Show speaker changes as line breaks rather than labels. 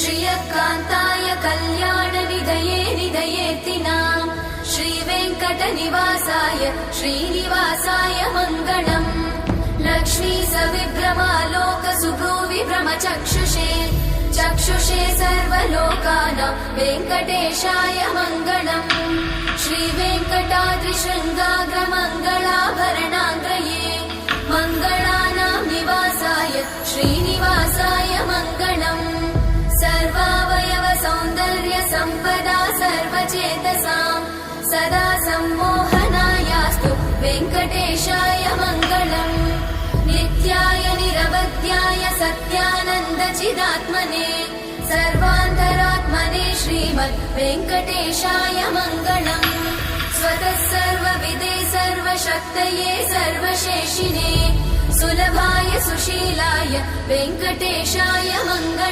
श्रियकान्ताय कल्याणनिधये निधयेत्तिनाम् श्रीवेङ्कटनिवासाय श्रीनिवासाय मङ्गलम् लक्ष्मी सविभ्रमालोकसुभ्रूविभ्रमचक्षुषे चक्षुषे सर्वलोकानां वेङ्कटेशाय मङ्गलम् श्रीवेङ्कटाद्रिशृङ्गाग्रमङ्गलाभरणाङ्ग्रये मङ्गलानां निवासाय श्रीनिवासाय मङ्गलम् सर्वावयव सौन्दर्य सम्पदा सर्वचेतसां सदा सम्मोहनायास्तु वेङ्कटेशाय मङ्गलम् नित्याय निरवध्याय सत्यानन्दचिदात्मने सर्वान्तरात्मने श्रीमद् वेङ्कटेशाय मङ्गलम् स्वतः सर्वविदे सर्वशक्तये सर्वशेषिने सुलभाय सुशीलाय वेङ्कटेशाय मङ्गलम्।